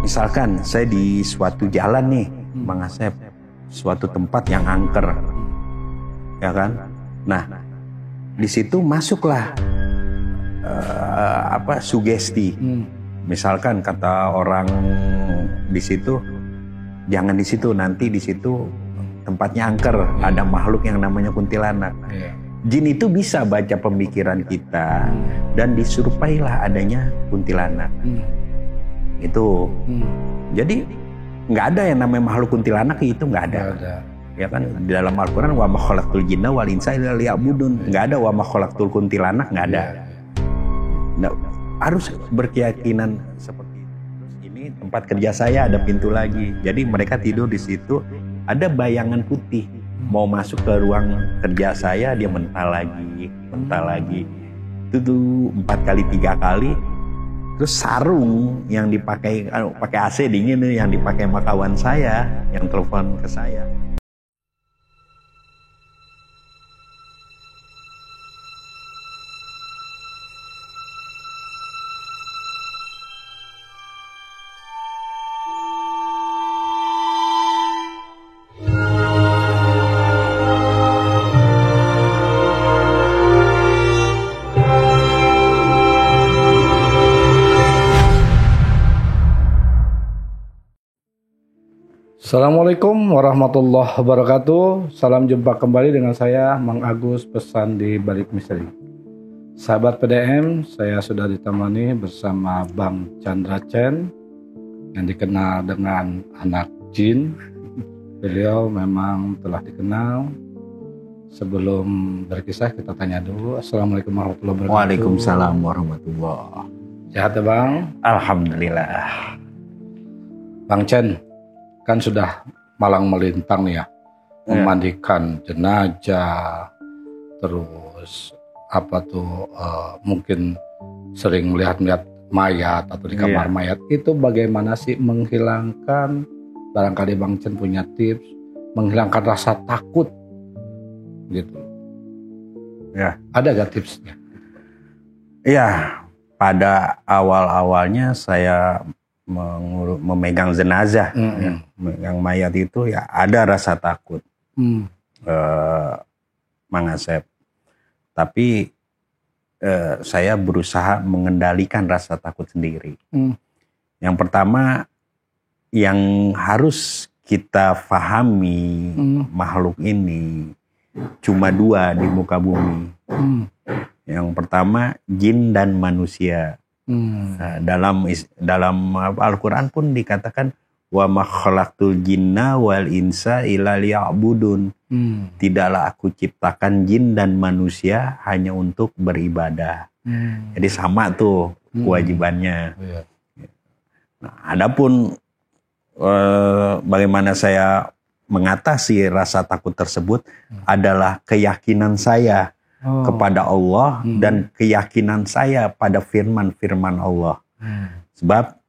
Misalkan saya di suatu jalan nih, Bang Asep, suatu tempat yang angker, ya kan? Nah, di situ masuklah sugesti. Misalkan kata orang di situ, jangan di situ, nanti di situ tempatnya angker, ada makhluk yang namanya kuntilanak. Jin itu bisa baca pemikiran kita dan disurupailah adanya kuntilanak. Itu. Jadi nggak ada yang namanya makhluk kuntilanak, itu nggak ada. Ya kan di dalam Al-Qur'an wa ma khalaqtul jinna wal insa illa liya'budun. Nggak ada wa ma khalaqtul kuntilanak, nggak ada. Nah, harus berkeyakinan seperti itu. Terus ini tempat kerja saya ada pintu lagi. Jadi mereka tidur di situ, ada bayangan putih mau masuk ke ruang kerja saya, dia mental lagi. Itu tuh 4 kali 3 kali. Terus sarung yang dipakai pakai AC dingin yang dipakai sama kawan saya yang telepon ke saya. Assalamualaikum warahmatullahi wabarakatuh. Salam jumpa kembali dengan saya Mang Agus, pesan di balik misteri. Sahabat PDM, saya sudah ditemani bersama Bang Chandra Chen yang dikenal dengan anak jin. Beliau memang telah dikenal. Sebelum berkisah kita tanya dulu. Assalamualaikum warahmatullahi wabarakatuh. Waalaikumsalam warahmatullahi. Sehat ya Bang? Alhamdulillah. Bang Chen, kan sudah malang melintang nih ya, memandikan jenazah, terus mungkin sering melihat mayat atau di kamar mayat. Itu bagaimana sih menghilangkan, barangkali Bang Chen punya tips, menghilangkan rasa takut gitu. Ya. Ada gak tipsnya? Iya, pada awal-awalnya saya memegang jenazah, memegang mayat itu ya ada rasa takut, Mang Asep. Tapi saya berusaha mengendalikan rasa takut sendiri. Yang pertama, yang harus kita pahami makhluk ini cuma 2 di muka bumi. Yang pertama jin dan manusia. Dalam Al-Quran pun dikatakan wa ma khalaqtul jinna wal insa illa liya'budun. Tidaklah aku ciptakan jin dan manusia hanya untuk beribadah. Jadi sama tuh kewajibannya. Nah, adapun bagaimana saya mengatasi rasa takut tersebut adalah keyakinan saya kepada Allah dan keyakinan saya pada firman-firman Allah. Sebab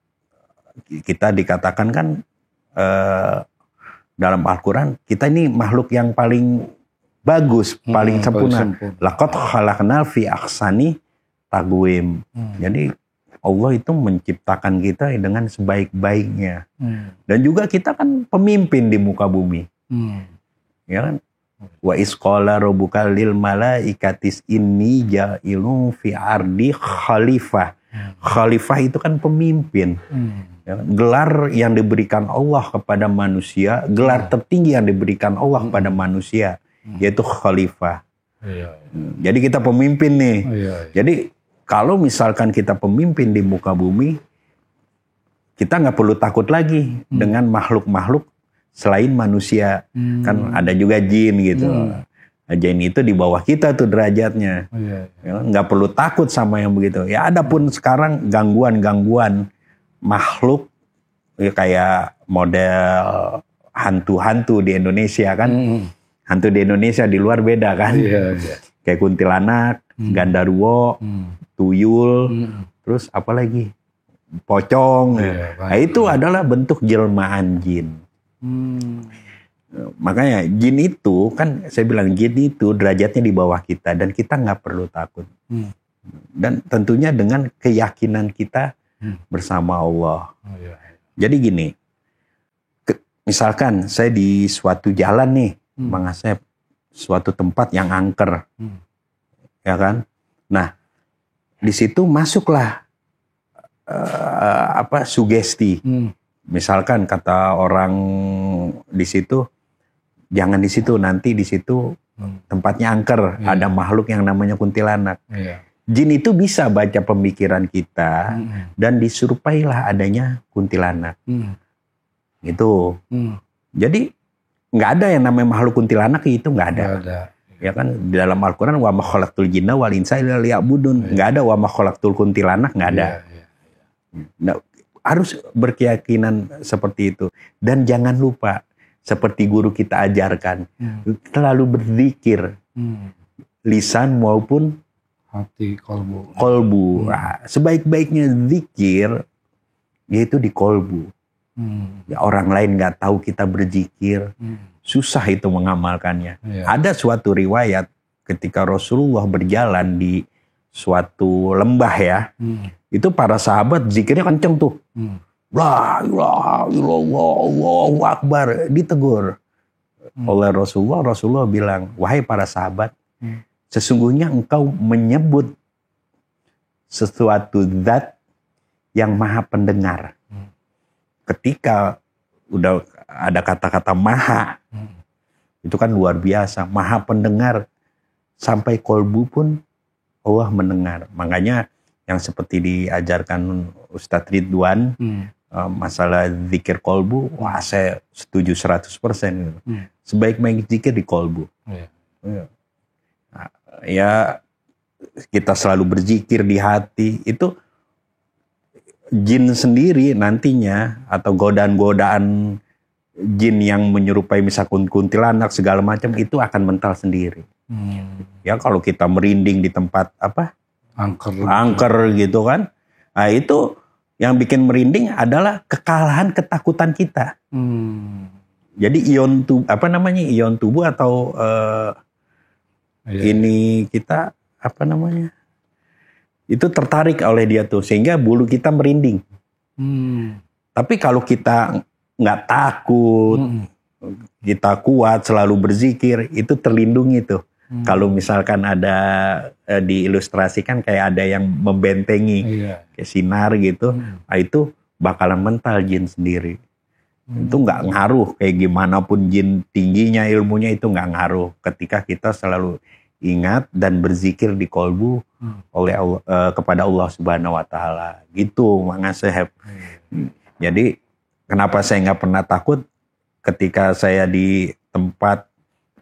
kita dikatakan kan dalam Al-Quran, kita ini makhluk yang paling bagus, paling sempurna. Laqad khalaqnal fi ahsani taqwim. Jadi Allah itu menciptakan kita dengan sebaik-baiknya. Dan juga kita kan pemimpin di muka bumi. Ya kan? Wa isqala rabbuka lil malaikatis inni ja'ilun fi ardi khalifah. Khalifah itu kan pemimpin. Ya, gelar yang diberikan Allah kepada manusia, gelar tertinggi yang diberikan Allah kepada manusia, yaitu khalifah. Jadi kita pemimpin nih. Jadi kalau misalkan kita pemimpin di muka bumi, kita nggak perlu takut lagi dengan makhluk-makhluk selain manusia. Kan ada juga jin gitu. Jin itu di bawah kita tuh derajatnya. Nggak perlu takut sama yang begitu. Ya adapun sekarang gangguan-gangguan makhluk ya kayak model hantu-hantu di Indonesia kan. Hantu di Indonesia di luar beda kan. Kayak kuntilanak, gandarwo, tuyul, terus apa lagi? Pocong. Nah itu adalah bentuk jelmaan jin. Makanya jin itu kan saya bilang jin itu derajatnya di bawah kita dan kita nggak perlu takut. Dan tentunya dengan keyakinan kita bersama Allah. Jadi gini, misalkan saya di suatu jalan nih, Mang Asep, suatu tempat yang angker, ya kan? Nah, di situ masuklah sugesti. Misalkan kata orang di situ, jangan di situ, nanti di situ tempatnya angker, ada makhluk yang namanya kuntilanak. Jin itu bisa baca pemikiran kita dan disurupailah adanya kuntilanak. Gitu. Jadi nggak ada yang namanya makhluk kuntilanak, itu nggak ada. Ya kan di dalam Al-Quran wa ma khalaqtul jinna wal insa illa liya'budun. Nggak ada wa ma khalaqtul kuntilanak, nggak ada. Nah, harus berkeyakinan seperti itu. Dan jangan lupa, seperti guru kita ajarkan, selalu berzikir, lisan maupun hati, kolbu. Nah, sebaik-baiknya zikir yaitu di kolbu. Ya, orang lain nggak tahu kita berzikir, susah itu mengamalkannya. Ada suatu riwayat ketika Rasulullah berjalan di suatu lembah ya, itu para sahabat zikirnya kenceng tuh. La ilaha illallah, Allahu Akbar, ditegur oleh Rasulullah. Rasulullah bilang, wahai para sahabat, sesungguhnya engkau menyebut sesuatu zat yang maha pendengar. Ketika udah ada kata-kata maha, itu kan luar biasa. Maha pendengar, sampai kolbu pun Allah mendengar. Makanya yang seperti diajarkan Ustadz Ridwan, masalah zikir kolbu, wah saya setuju 100%. Gitu. Sebaik-baik zikir di kolbu. Ya, kita selalu berzikir di hati, itu jin sendiri nantinya, atau godaan-godaan jin yang menyerupai misalkan kuntilanak segala macam, itu akan mental sendiri. Ya kalau kita merinding di tempat angker gitu kan, nah itu yang bikin merinding adalah kekalahan ketakutan kita. Jadi ion tubuh atau ini kita itu tertarik oleh dia tuh, sehingga bulu kita merinding. Tapi kalau kita nggak takut, kita kuat, selalu berzikir, itu terlindungi tuh. Kalau misalkan ada diilustrasikan kayak ada yang membentengi, kayak sinar gitu, nah itu bakalan mental jin sendiri. Itu nggak ngaruh kayak gimana pun jin tingginya ilmunya, itu nggak ngaruh ketika kita selalu ingat dan berzikir di kolbu oleh Allah, kepada Allah Subhanahu wa Ta'ala. Gitu, Mang Asep. Jadi kenapa saya nggak pernah takut ketika saya di tempat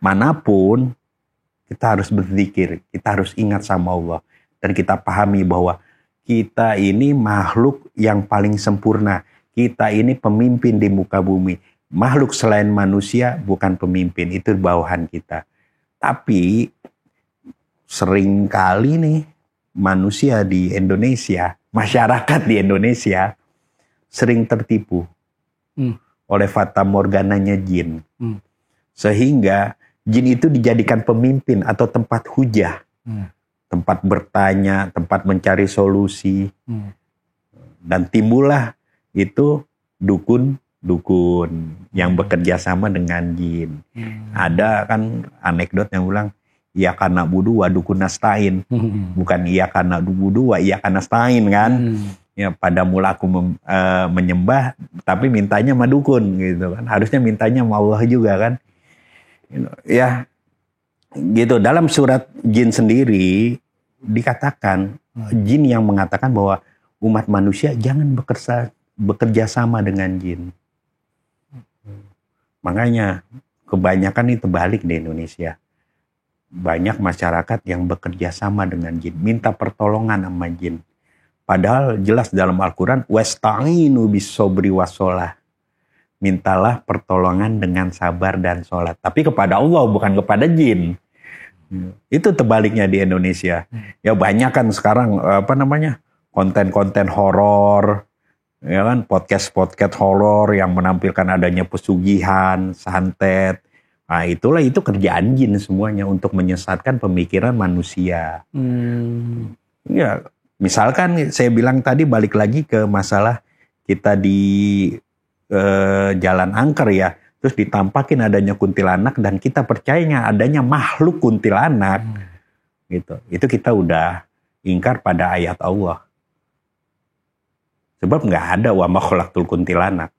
manapun, kita harus berzikir, kita harus ingat sama Allah, dan kita pahami bahwa kita ini makhluk yang paling sempurna. Kita ini pemimpin di muka bumi. Makhluk selain manusia bukan pemimpin, itu bawahan kita. Tapi seringkali nih manusia di Indonesia, masyarakat di Indonesia sering tertipu oleh fata morgananya jin. Sehingga jin itu dijadikan pemimpin atau tempat hujah, tempat bertanya, tempat mencari solusi. Dan timbullah itu dukun-dukun yang bekerja sama dengan jin. Ada kan anekdot yang bilang, iya kana budu wa dukun nastain. Bukan iya kana budu wa iya kana nastain kan. Ya, pada mula aku menyembah, tapi mintanya sama dukun gitu kan. Harusnya mintanya sama Allah juga kan. Ya gitu. Dalam surat jin sendiri dikatakan, jin yang mengatakan bahwa umat manusia jangan bekerja sama dengan jin. Makanya kebanyakan itu balik di Indonesia. Banyak masyarakat yang bekerja sama dengan jin, minta pertolongan sama jin. Padahal jelas dalam Al-Quran, wasta'inu bis-sobri was-sholah. Mintalah pertolongan dengan sabar dan sholat. Tapi kepada Allah, bukan kepada jin. Itu terbaliknya di Indonesia. Ya banyak kan sekarang konten-konten horor, ya kan, podcast horor yang menampilkan adanya pesugihan, santet. Nah itu kerjaan jin semuanya untuk menyesatkan pemikiran manusia. Ya, misalkan saya bilang tadi, balik lagi ke masalah kita di jalan angker ya, terus ditampakin adanya kuntilanak dan kita percayanya adanya makhluk kuntilanak, gitu. Itu kita udah ingkar pada ayat Allah. Sebab nggak ada wa ma khalaqtul kuntilanak.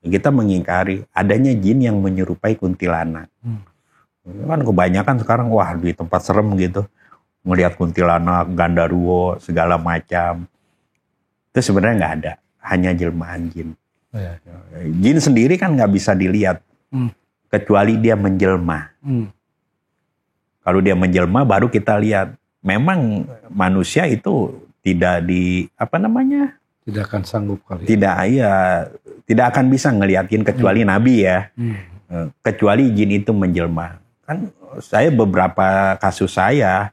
Kita mengingkari adanya jin yang menyerupai kuntilanak. Kan kebanyakan sekarang wah di tempat serem gitu, melihat kuntilanak, gandaruwo, segala macam. Itu sebenarnya nggak ada, hanya jelmaan jin. Jin sendiri kan nggak bisa dilihat, kecuali dia menjelma. Kalau dia menjelma baru kita lihat. Memang manusia itu tidak tidak akan sanggup kali. Tidak akan bisa ngeliatin kecuali nabi ya. Kecuali jin itu menjelma. Kan saya beberapa kasus saya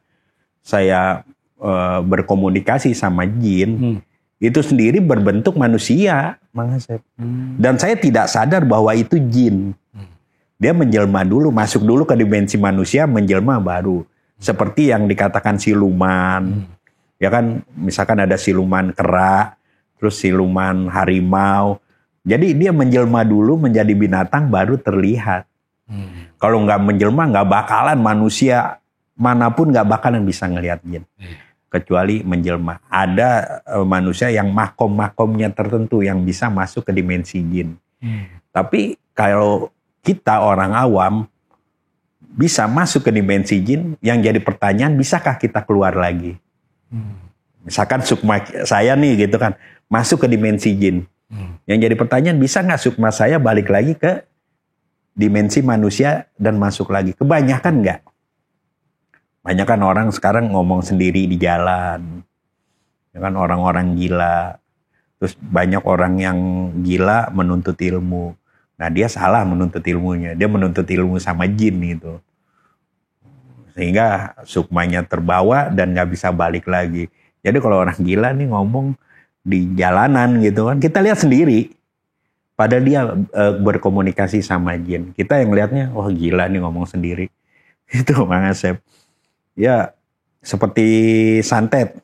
berkomunikasi sama jin. Itu sendiri berbentuk manusia, Mang Asep. Dan saya tidak sadar bahwa itu jin. Dia menjelma dulu, masuk dulu ke dimensi manusia, menjelma baru. Seperti yang dikatakan siluman. Ya kan, misalkan ada siluman kera, terus siluman harimau. Jadi dia menjelma dulu menjadi binatang baru terlihat. Kalau nggak menjelma, nggak bakalan manusia manapun nggak bakalan bisa ngelihat jin. Kecuali menjelma. Ada manusia yang makom-makomnya tertentu yang bisa masuk ke dimensi jin. Tapi kalau kita orang awam bisa masuk ke dimensi jin, yang jadi pertanyaan, bisakah kita keluar lagi? Misalkan sukma saya nih gitu kan, masuk ke dimensi jin. Yang jadi pertanyaan, bisa nggak sukma saya balik lagi ke dimensi manusia dan masuk lagi? Kebanyakan nggak. Banyak kan orang sekarang ngomong sendiri di jalan. Ya kan, orang-orang gila. Terus banyak orang yang gila menuntut ilmu. Nah dia salah menuntut ilmunya. Dia menuntut ilmu sama jin gitu. Sehingga sukmanya terbawa dan gak bisa balik lagi. Jadi kalau orang gila nih ngomong di jalanan gitu kan, kita lihat sendiri. Padahal dia berkomunikasi sama jin. Kita yang lihatnya, wah gila nih ngomong sendiri. Itu Mang Asep. Ya seperti santet.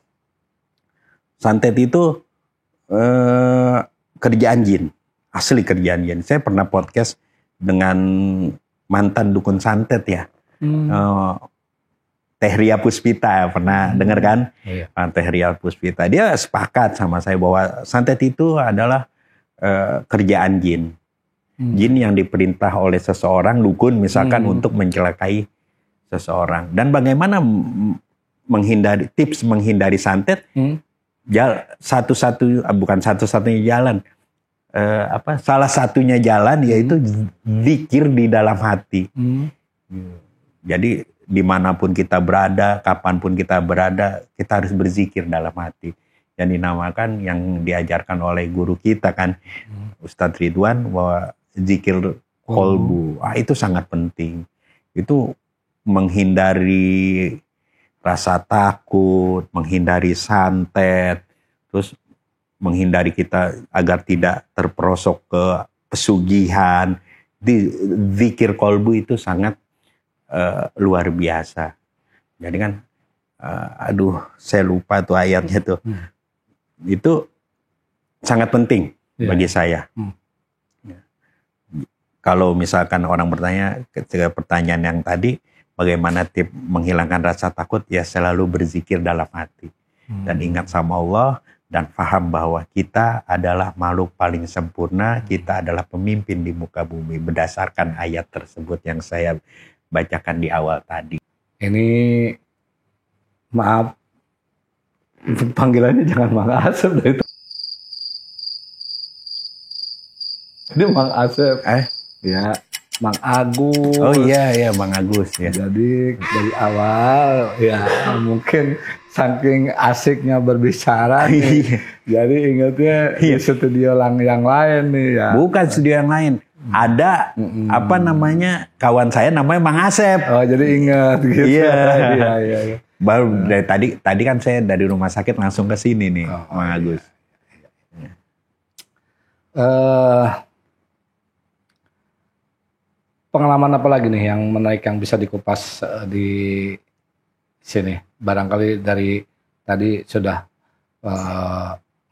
Santet itu kerjaan jin. Asli kerjaan jin. Saya pernah podcast dengan mantan dukun santet ya. Teh Ria Puspita, pernah dengar kan? Iya. Teh Ria Puspita. Dia sepakat sama saya bahwa santet itu adalah kerjaan jin. Jin yang diperintah oleh seseorang, dukun misalkan, untuk mencelakai seseorang. Dan bagaimana tips menghindari santet? Bukan satu-satunya jalan. Salah satunya jalan yaitu zikir di dalam hati. Jadi dimanapun kita berada, kapanpun kita berada, kita harus berzikir dalam hati. Yang dinamakan, yang diajarkan oleh guru kita kan, Ustadz Ridwan, bahwa zikir kolbu. Itu sangat penting. Itu menghindari rasa takut, menghindari santet, terus menghindari kita agar tidak terperosok ke pesugihan. Zikir kolbu itu sangat luar biasa. Jadi kan, saya lupa tuh ayatnya tuh. Itu sangat penting bagi saya. Kalau misalkan orang bertanya, ketika pertanyaan yang tadi, bagaimana tips menghilangkan rasa takut? Ya selalu berzikir dalam hati. Dan ingat sama Allah, dan paham bahwa kita adalah makhluk paling sempurna, kita adalah pemimpin di muka bumi, berdasarkan ayat tersebut yang saya bacakan di awal tadi. Ini maaf, panggilannya jangan Mang Asep itu. Ini Mang Asep. Ya, Mang Agus. Oh iya Mang Agus ya. Jadi dari awal ya mungkin saking asiknya berbicara nih. Jadi ingatnya di studio yang lain nih ya. Bukan studio yang lain. Ada kawan saya namanya Mang Asep. Oh jadi ingat gitu. Iya. Baru dari tadi kan saya dari rumah sakit langsung ke sini nih, Mang Agus. Pengalaman apa lagi nih yang menarik yang bisa dikupas di sini? Barangkali dari tadi sudah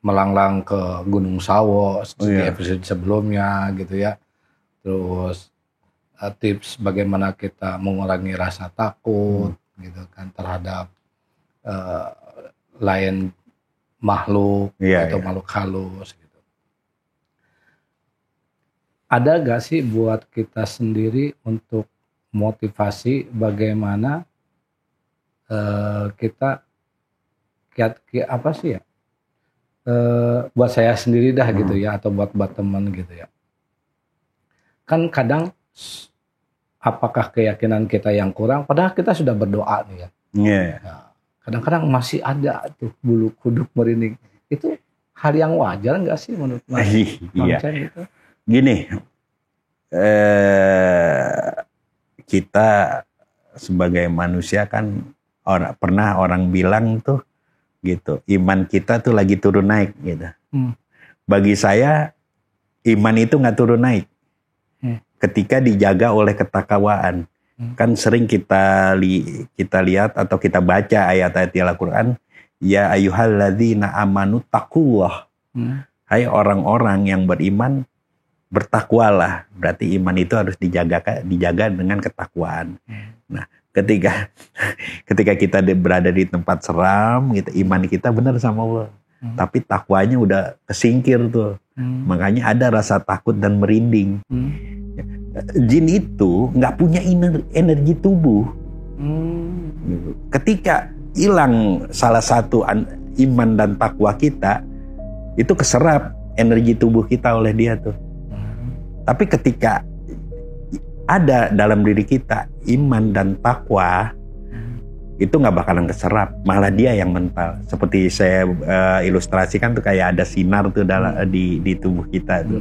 melanglang ke Gunung Sawo di episode sebelumnya gitu ya. Terus tips bagaimana kita mengurangi rasa takut gitu kan terhadap lain makhluk atau makhluk halus gitu. Ada gak sih buat kita sendiri untuk motivasi bagaimana kita apa sih ya? Buat saya sendiri dah gitu ya, atau buat teman gitu ya. Kan kadang apakah keyakinan kita yang kurang, padahal kita sudah berdoa nih ya. Nah, kadang-kadang masih ada tuh bulu kuduk merinding. Itu hal yang wajar nggak sih menurut Mas? Gitu? Gini, kita sebagai manusia kan pernah orang bilang tuh gitu, iman kita tuh lagi turun naik gitu. Bagi saya iman itu nggak turun naik. Ketika dijaga oleh ketakwaan. Kan sering kita lihat atau kita baca ayat-ayat di Al-Quran, ya ayyuhalladzina amanu taqullah. Hai orang-orang yang beriman, bertakwalah. Berarti iman itu harus dijaga dengan ketakwaan. Nah, ketika kita berada di tempat seram gitu, iman kita benar sama Allah. Tapi takwanya udah kesingkir tuh. Makanya ada rasa takut dan merinding. Jin itu nggak punya energi tubuh. Ketika hilang salah satu iman dan takwa kita, itu keserap energi tubuh kita oleh dia tuh. Tapi ketika ada dalam diri kita iman dan takwa, itu nggak bakalan keserap, malah dia yang mental. Seperti saya ilustrasikan tuh kayak ada sinar tuh di tubuh kita tuh.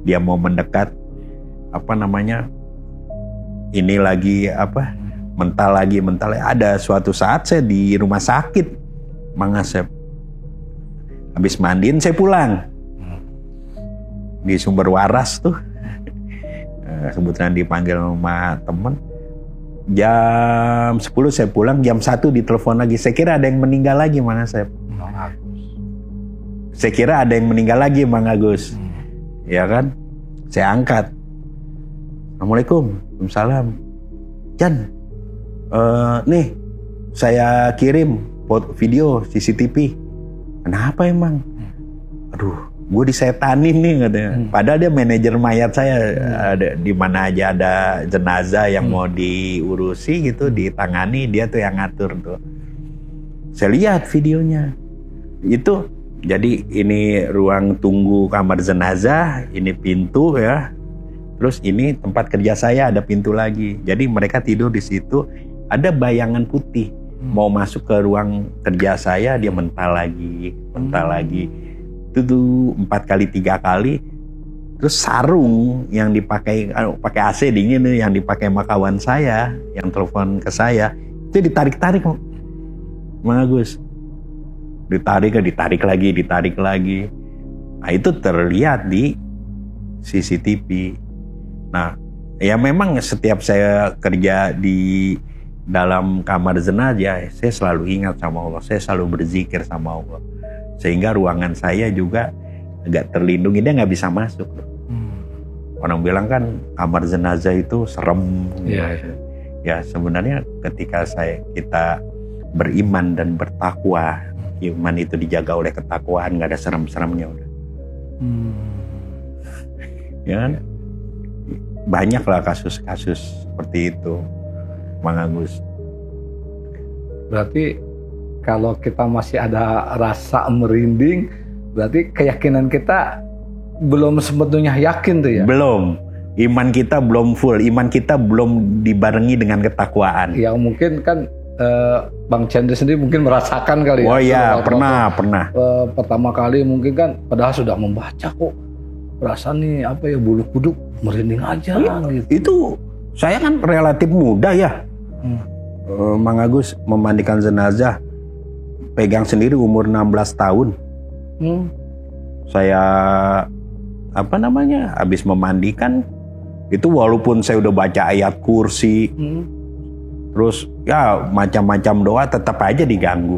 Dia mau mendekat, ini lagi mental. Ada suatu saat saya di rumah sakit, Mang Asep, habis mandiin saya pulang di Sumber Waras tuh, kebetulan dipanggil sama temen. Jam 10 saya pulang, jam 1 ditelepon lagi. Saya kira ada yang meninggal lagi, Mang Asep. Saya kira ada yang meninggal lagi, Mang Agus. Ya kan? Saya angkat. Assalamualaikum. Waalaikumsalam. Jan, nih saya kirim video CCTV. Kenapa emang? Aduh, gue disetanin nih katanya. Padahal dia manajer mayat saya. Ada di mana aja ada jenazah yang mau diurusi gitu, ditangani, dia tuh yang ngatur tuh. Saya lihat videonya. Itu jadi ini ruang tunggu kamar jenazah, ini pintu ya. Terus ini tempat kerja saya, ada pintu lagi. Jadi mereka tidur di situ, ada bayangan putih. Mau masuk ke ruang kerja saya, dia mental lagi. Itu tuh 4 kali 3 kali. Terus sarung yang dipakai AC dingin nih, yang dipakai sama kawan saya, yang telepon ke saya, itu ditarik-tarik, Mang Agus. Ditarik lagi. Nah, itu terlihat di CCTV. Nah, ya memang setiap saya kerja di dalam kamar jenazah, saya selalu ingat sama Allah, saya selalu berzikir sama Allah. Sehingga ruangan saya juga agak terlindungi, dia nggak bisa masuk. Orang bilang kan kamar jenazah itu serem. Ya sebenarnya ketika kita beriman dan bertakwa, iman itu dijaga oleh ketakwaan, nggak ada serem-seremnya udah. Ya kan? Banyaklah kasus-kasus seperti itu, Mang Agus. Berarti kalau kita masih ada rasa merinding, berarti keyakinan kita belum sebetulnya yakin tuh ya? Belum. Iman kita belum full, iman kita belum dibarengi dengan ketakwaan. Ya mungkin kan Bang Chandra sendiri mungkin merasakan kali ya. Oh iya, pernah. Pertama kali mungkin kan padahal sudah membaca kok. Perasaan nih bulu kuduk merinding aja gitu. Itu saya kan relatif muda ya. Mang Agus memandikan jenazah, pegang sendiri umur 16 tahun. Saya habis memandikan itu, walaupun saya udah baca ayat kursi, terus ya macam-macam doa, tetap aja diganggu.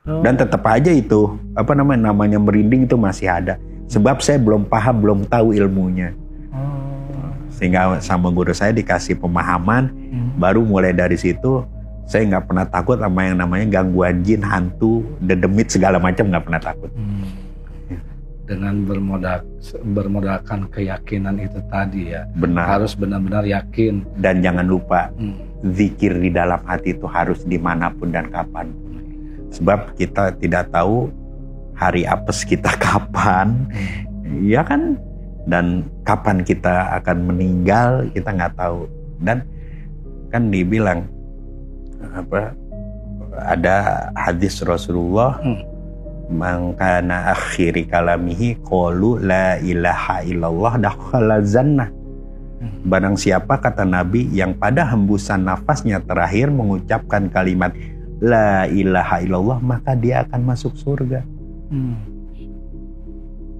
Dan tetap aja itu namanya merinding itu masih ada. Sebab saya belum paham, belum tahu ilmunya. Sehingga sama guru saya dikasih pemahaman, baru mulai dari situ saya nggak pernah takut sama yang namanya gangguan jin, hantu, dedemit segala macam, nggak pernah takut. Dengan bermodalkan keyakinan itu tadi ya. Benar. Harus benar-benar yakin. Dan jangan lupa zikir di dalam hati itu harus dimanapun dan kapanpun. Sebab kita tidak tahu hari apes kita kapan, ya kan? Dan kapan kita akan meninggal kita nggak tahu. Dan kan dibilang ada hadis Rasulullah, mangkana akhiri kalamihi qalu la ilaha illallah dakhala jannah. Barang siapa, kata Nabi, yang pada hembusan nafasnya terakhir mengucapkan kalimat la ilaha illallah, maka dia akan masuk surga.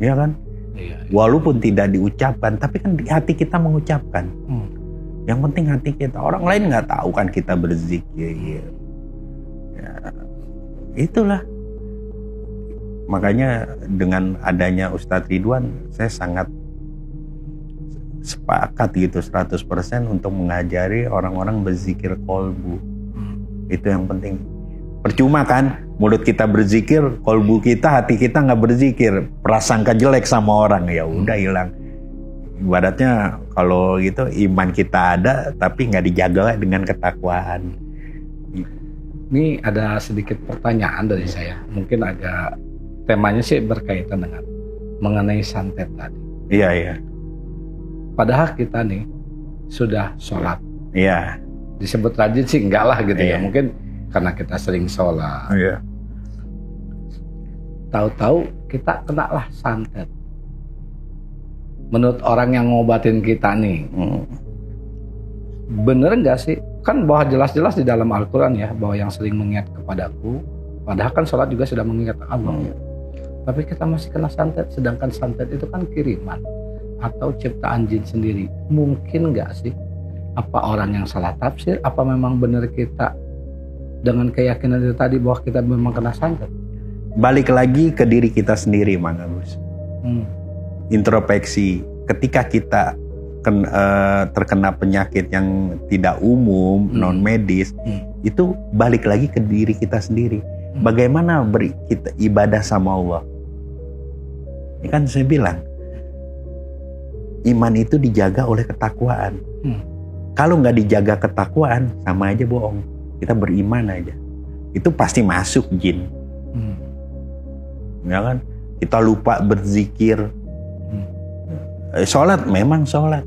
Ya kan? Iya. Walaupun tidak diucapkan, tapi kan di hati kita mengucapkan. Yang penting hati kita. Orang lain nggak tahu kan kita berzikir. Ya, itulah. Makanya dengan adanya Ustadz Ridwan, saya sangat sepakat gitu 100% untuk mengajari orang-orang berzikir kolbu. Itu yang penting. Percuma kan mulut kita berzikir, kolbu kita, hati kita nggak berzikir, prasangka jelek sama orang, ya udah hilang. Ibaratnya kalau gitu iman kita ada tapi nggak dijaga dengan ketakwaan. Ini ada sedikit pertanyaan dari saya, mungkin agak temanya sih berkaitan dengan mengenai santet tadi. Iya. Padahal kita nih sudah sholat. Iya. Disebut rajin sih enggak lah gitu ya. Mungkin karena kita sering sholat. Iya. Tahu-tahu kita kena lah santet. Menurut orang yang ngobatin kita nih, bener enggak sih? Kan bahwa jelas-jelas di dalam Al-Quran ya, bahwa yang sering mengingat kepadaku, padahal kan sholat juga sudah mengingat Allah. Tapi kita masih kena santet, sedangkan santet itu kan kiriman atau ciptaan jin sendiri. Mungkin enggak sih? Apa orang yang salah tafsir? Apa memang benar kita dengan keyakinan itu tadi bahwa kita memang kena santet? Balik lagi ke diri kita sendiri, Mang Agus. Introspeksi. Ketika kita terkena penyakit yang tidak umum, non medis, itu balik lagi ke diri kita sendiri. Bagaimana kita ibadah sama Allah? Ini kan saya bilang, iman itu dijaga oleh ketakwaan. Kalau nggak dijaga ketakwaan, sama aja bohong. Kita beriman aja, itu pasti masuk jin. Ya kan? Kita lupa berzikir. Sholat memang sholat.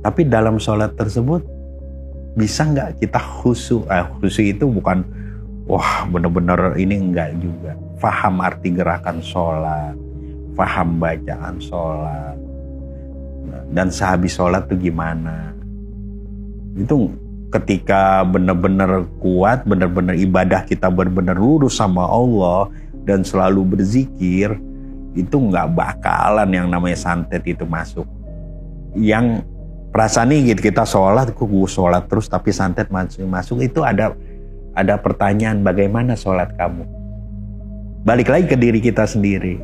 Tapi dalam sholat tersebut bisa nggak kita khusyuk? Khusyuk itu bukan wah benar-benar ini, enggak juga. Faham arti gerakan sholat, faham bacaan sholat, dan sehabis sholat itu gimana? Itu ketika benar-benar kuat, benar-benar ibadah kita benar-benar lurus sama Allah dan selalu berzikir, itu nggak bakalan yang namanya santet itu masuk. Yang perasaan nih gitu, kita sholat terus tapi santet masuk, itu ada pertanyaan, bagaimana sholat kamu? Balik lagi ke diri kita sendiri.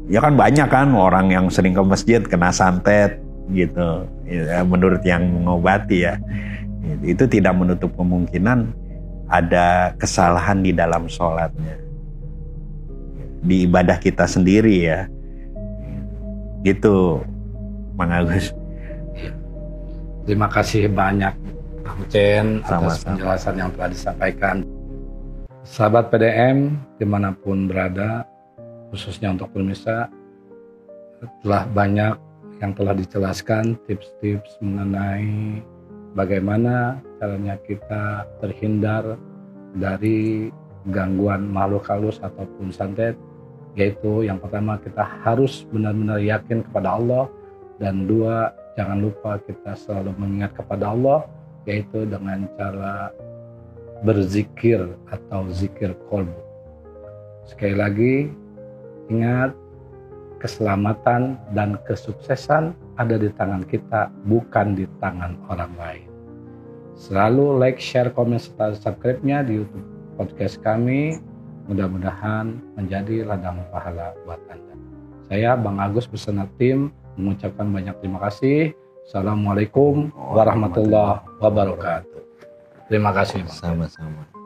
Ya kan banyak kan orang yang sering ke masjid kena santet gitu, ya, menurut yang mengobati ya, itu tidak menutup kemungkinan ada kesalahan di dalam sholatnya, di ibadah kita sendiri ya, gitu, Mang Agus. Terima kasih banyak, Pak Ucen, atas Sama-sama. penjelasan yang telah disampaikan. Sahabat PDM dimanapun berada, khususnya untuk pemirsa, telah banyak yang telah dijelaskan tips-tips mengenai bagaimana caranya kita terhindar dari gangguan makhluk halus ataupun santet, yaitu yang pertama kita harus benar-benar yakin kepada Allah, dan dua, jangan lupa kita selalu mengingat kepada Allah, yaitu dengan cara berzikir atau zikir qalbu. Sekali lagi, ingat, keselamatan dan kesuksesan ada di tangan kita, bukan di tangan orang lain. Selalu like, share, komen, serta subscribe-nya di YouTube podcast kami. Mudah-mudahan menjadi ladang pahala buat Anda. Saya Bang Agus bersama tim mengucapkan banyak terima kasih. Assalamualaikum warahmatullahi wabarakatuh. Terima kasih Bang. Sama-sama.